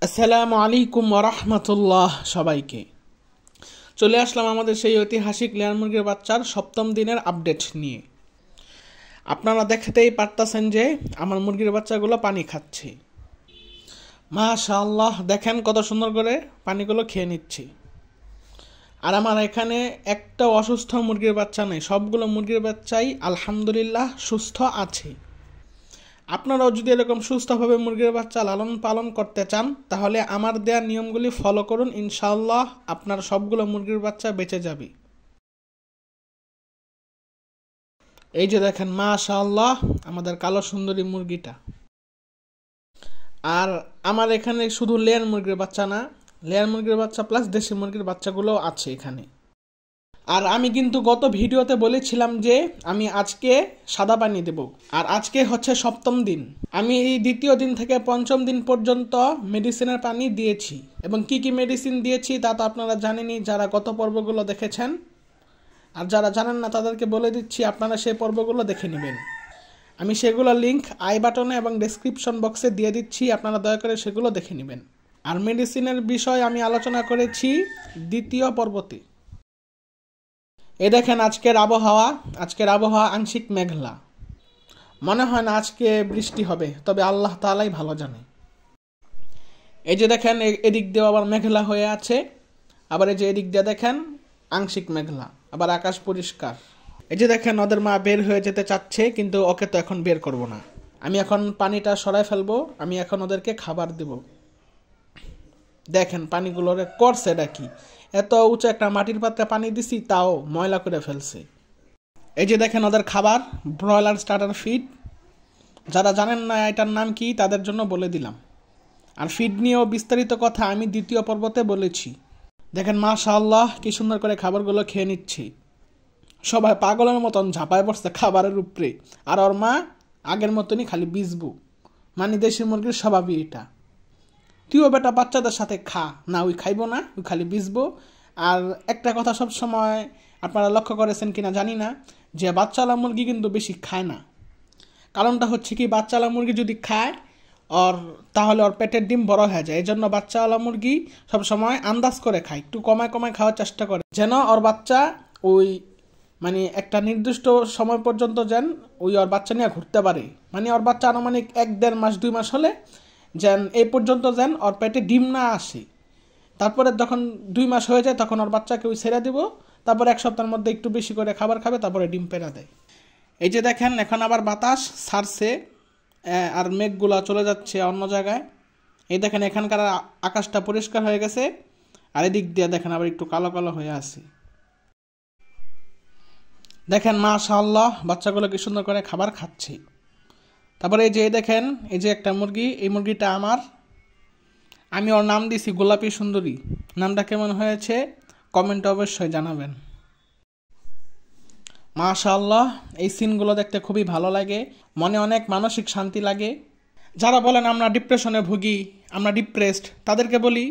আসসালামু আলাইকুম ওয়া রাহমাতুল্লাহ। সবাইকে চলে আসলাম আমাদের সেই ঐতিহাসিক লেয়ার মুরগির বাচ্চার সপ্তম দিনের আপডেট নিয়ে। আপনারা দেখতেই পারতেছেন যে আমার মুরগির বাচ্চাগুলো পানি খাচ্ছে। মাশাআল্লাহ, দেখেন কত সুন্দর করে পানিগুলো খেয়ে নিচ্ছে। আর আমার এখানে একটা অসুস্থ মুরগির বাচ্চা নেই, সবগুলো মুরগির বাচ্চাই আলহামদুলিল্লাহ সুস্থ আছে। আপনারাও যদি এরকম সুস্থভাবে মুরগির বাচ্চা লালন পালন করতে চান তাহলে আমার দেওয়া নিয়মগুলি ফলো করুন, ইনশাআল্লাহ আপনার সবগুলো মুরগির বাচ্চা বেঁচে যাবে। এই যে দেখেন মাশাআল্লাহ আমাদের কালো সুন্দরী মুরগিটা। আর আমার এখানে শুধু লেয়ার মুরগির বাচ্চা না, লেয়ার মুরগির বাচ্চা প্লাস দেশি মুরগির বাচ্চাগুলোও আছে এখানে। আর আমি কিন্তু গত ভিডিওতে বলেছিলাম যে আমি আজকে সাদা পানি দেব, আর আজকে হচ্ছে সপ্তম দিন। আমি এই দ্বিতীয় দিন থেকে পঞ্চম দিন পর্যন্ত মেডিসিনের পানি দিয়েছি, এবং কি কি মেডিসিন দিয়েছি তা তো আপনারা জানেনই যারা গত পর্বগুলো দেখেছেন। আর যারা জানেন না তাদেরকে বলে দিচ্ছি, আপনারা সেই পর্বগুলো দেখে নেবেন। আমি সেগুলো লিঙ্ক আই বাটনে এবং ডেসক্রিপশন বক্সে দিয়ে দিচ্ছি, আপনারা দয়া করে সেগুলো দেখে নেবেন। আর মেডিসিনের বিষয় আমি আলোচনা করেছি দ্বিতীয় পর্বতে। এ দেখেন আজকের আবহাওয়া আংশিক মেঘলা, মনে হয় না আজকে বৃষ্টি হবে, তবে আল্লাহ তাআলাই ভালো জানে। এই যে দেখেন এদিক দিয়ে আবার মেঘলা হয়ে আছে, আবার এই যে এদিক দিয়ে দেখেন আংশিক মেঘলা, আবার আকাশ পরিষ্কার। এই যে দেখেন ওদের মা বের হয়ে যেতে চাচ্ছে, কিন্তু ওকে তো এখন বের করব না, আমি এখন পানিটা সরাই ফেলবো। আমি এখন ওদেরকে খাবার দেব। দেখেন পানিগুলোর করছে এটা কি, এত উঁচু একটা মাটির পাত্রে পানি দিছি তাও ময়লা করে ফেলছে। এই যে দেখেন ওদের খাবার ব্রয়লার স্টার্টার ফিড। যারা জানেন না এটার নাম কি তাদের জন্য বলে দিলাম। আর ফিড নিয়েও বিস্তারিত কথা আমি দ্বিতীয় পর্বতে বলেছি। দেখেন মাশাআল্লাহ কি সুন্দর করে খাবারগুলো খেয়ে নিচ্ছি। সবাই পাগলের মতন ঝাঁপায় পড়ছে খাবারের উপরে, আর ওর মা আগের মতনই খালি বিজবু। মানে দেশি মুরগির স্বভাবই এটা, তুইও বেটা বাচ্চাদের সাথে খা না, ওই খাইবো না, ওই খালি বিজবো। আর একটা কথা সব সময় আপনারা লক্ষ্য করেছেন কিনা জানি না, যে বাচ্চাওয়ালা মুরগি কিন্তু বেশি খায় না। কারণটা হচ্ছে কি, বাচ্চাওয়ালা মুরগি যদি খায় তাহলে ওর পেটের ডিম বড় হয়ে যায়। এই জন্য বাচ্চাওয়ালা মুরগি সবসময় আন্দাজ করে খায়, একটু কমায় খাওয়ার চেষ্টা করে, যেন ওর বাচ্চা ওই মানে একটা নির্দিষ্ট সময় পর্যন্ত যেন ওই ওর বাচ্চা নিয়ে ঘুরতে পারে। মানে ওর বাচ্চা আনুমানিক 1-1.5 মাস 2 মাস হলে যেন এই পর্যন্ত যেন ওর পেটে ডিম না আসে। তারপরে যখন 2 মাস হয়ে যায় তখন ওর বাচ্চাকে ওই ছেড়ে দিব, তারপর 1 সপ্তাহের মধ্যে একটু বেশি করে খাবার খাবে, তারপরে ডিম পেড়া দেয়। এই যে দেখেন এখন আবার বাতাস ছাড়ছে, আর মেঘগুলা চলে যাচ্ছে অন্য জায়গায়। এই দেখেন এখানকার আকাশটা পরিষ্কার হয়ে গেছে, আর এদিক দিয়ে দেখেন আবার একটু কালো কালো হয়ে আছে। দেখেন মাশাআল্লাহ বাচ্চাগুলো কি সুন্দর করে খাবার খাচ্ছে। তারপরে এই যে দেখেন এই যে একটা মুরগি, এই মুরগিটা আমার, আমি ওর নাম দিয়েছি গোলাপি সুন্দরী। নামটা কেমন হয়েছে কমেন্টে অবশ্যই জানাবেন। মাশাআল্লাহ এই সিনগুলো দেখতে খুবই ভালো লাগে, মনে অনেক মানসিক শান্তি লাগে। যারা বলেন আমরা ডিপ্রেশনে ভুগি, আমরা ডিপ্রেসড, তাদেরকে বলি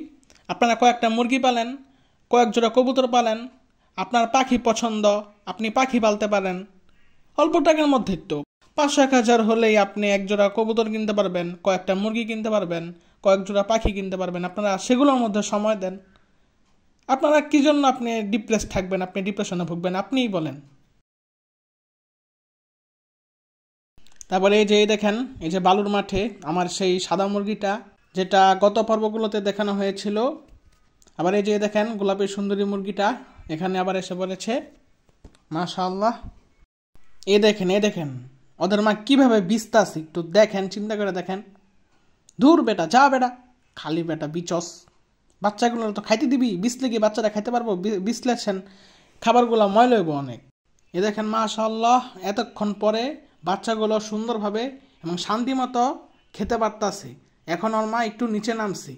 আপনারা কয়েকটা মুরগি পালেন, কয়েক জোড়া কবুতর পালেন, আপনার পাখি পছন্দ, আপনি পাখি পালতে পারেন। অল্প টাকার মধ্যে তো 500-1000 হলেই আপনি এক জোড়া কবুতর কিনতে পারবেন, কয়েকটা মুরগি কিনতে পারবেন, কয়েক জোড়া পাখি কিনতে পারবেন। আপনারা সেগুলোর মধ্যে সময় দেন। আপনারা কি জন্য আপনি ডিপ্রেস থাকবেন, আপনি ডিপ্রেশনে ভুগবেন, আপনিই বলেন। তারপরে এই যে দেখেন এই যে বালুর মাঠে আমার সেই সাদা মুরগিটা, যেটা গত পর্বগুলোতে দেখানো হয়েছিল। আবার এই যে দেখেন গোলাপি সুন্দরী মুরগিটা এখানে আবার এসে বলেছে। মাশাআল্লাহ এই দেখেন ওদের মা কিভাবে বিস্তাছে, একটু দেখেন, চিন্তা করে দেখেন। দূর বেটা, যা বেটা, খালি বেটা বিচস, বাচ্চাগুলো তো খাইতে দিবি, বিছলে কি বাচ্চারা খাইতে পারবো? বিছলেছেন খাবারগুলো ময়লা হইব অনেক। এ দেখেন মাশাআল্লাহ এতক্ষণ পরে বাচ্চাগুলো সুন্দরভাবে এবং শান্তি মতো খেতে পারতাছে। এখন ওর মা একটু নিচে নামছে,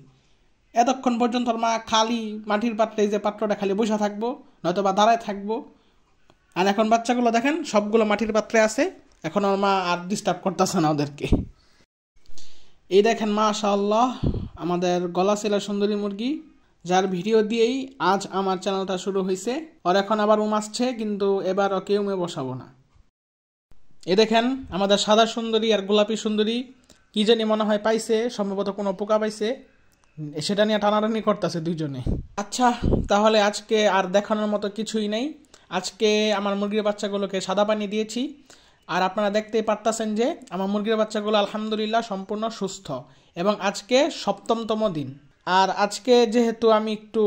এতক্ষণ পর্যন্ত ওর মা খালি মাটির পাত্রে, যে পাত্রটা খালি বসে থাকবো, নয়তো বা দাঁড়ায় থাকবো। আর এখন বাচ্চাগুলো দেখেন সবগুলো মাটির পাত্রে আছে, এখন ওর মা আর ডিস্টার্ব করতেছে না ওদেরকে। এই দেখেন মাশাআল্লাহ আমাদের গলাচিলা সুন্দরী মুরগি, যার ভিডিও দিয়েই আজ আমার চ্যানেলটা শুরু হয়েছে। ওর এখন আবার আসছে, কিন্তু এবার ওকে বসাবো না। এ দেখেন আমাদের সাদা সুন্দরী আর গোলাপি সুন্দরী কি জানি মনে হয় পাইছে, সম্ভবত কোনো পোকা পাইছে, সেটা নিয়ে টানাটানি করতেছে দুইজনে। আচ্ছা, তাহলে আজকে আর দেখানোর মতো কিছুই নেই। আজকে আমার মুরগির বাচ্চাগুলোকে সাদা পানি দিয়েছি, আর আপনারা দেখতেই পারতেছেন যে আমার মুরগির বাচ্চাগুলো আলহামদুলিল্লাহ সম্পূর্ণ সুস্থ, এবং আজকে 7তম দিন। আর আজকে যেহেতু আমি একটু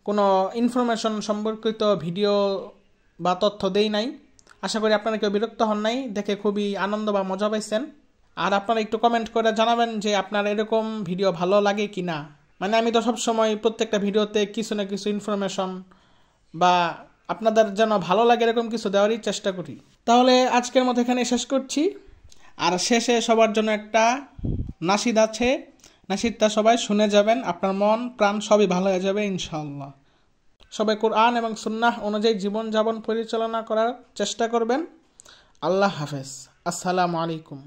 কোনো ইনফরমেশন সম্পর্কিত ভিডিও বা তথ্য দেই নাই, আশা করি আপনারা কেউ বিরক্ত হন নাই, দেখে খুবই আনন্দ বা মজা পাইছেন। আর আপনারা একটু কমেন্ট করে জানাবেন যে আপনার এরকম ভিডিও ভালো লাগে কি না। মানে আমি তো সবসময় প্রত্যেকটা ভিডিওতে কিছু না কিছু ইনফরমেশন বা আপনাদের যেন ভালো লাগে এরকম কিছু দেওয়ারই চেষ্টা করি। তাহলে আজকের মতো এখানে শেষ করছি। আর শেষে সবার জন্য একটা নাশিদ আছে, নাশিদটা সবাই শুনে যাবেন, আপনার মন প্রাণ সবই ভালো হয়ে যাবে ইনশাআল্লাহ। সবাই কোরআন এবং সুন্নাহ অনুযায়ী জীবনযাপন পরিচালনা করার চেষ্টা করবেন। আল্লাহ হাফেজ। আসসালামু আলাইকুম।